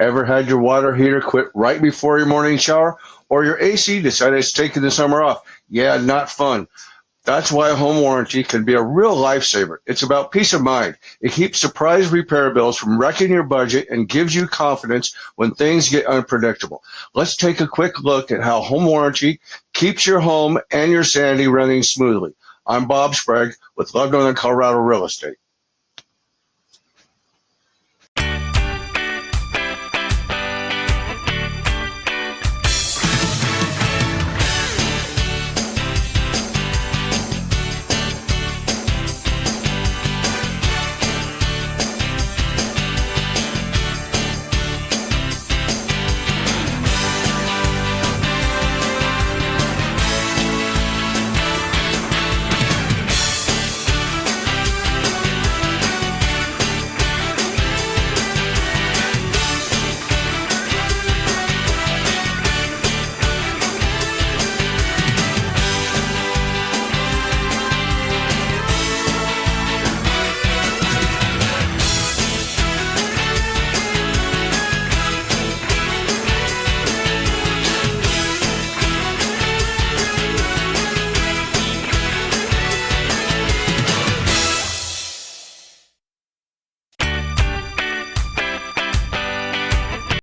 Ever had your water heater quit right before your morning shower? Or your AC decided it's taking the summer off? Yeah, not fun. That's why a home warranty can be a real lifesaver. It's about peace of mind. It keeps surprise repair bills from wrecking your budget and gives you confidence when things get unpredictable. Let's take a quick look at how home warranty keeps your home and your sanity running smoothly. I'm Bob Sprague with Love Northern Colorado Real Estate.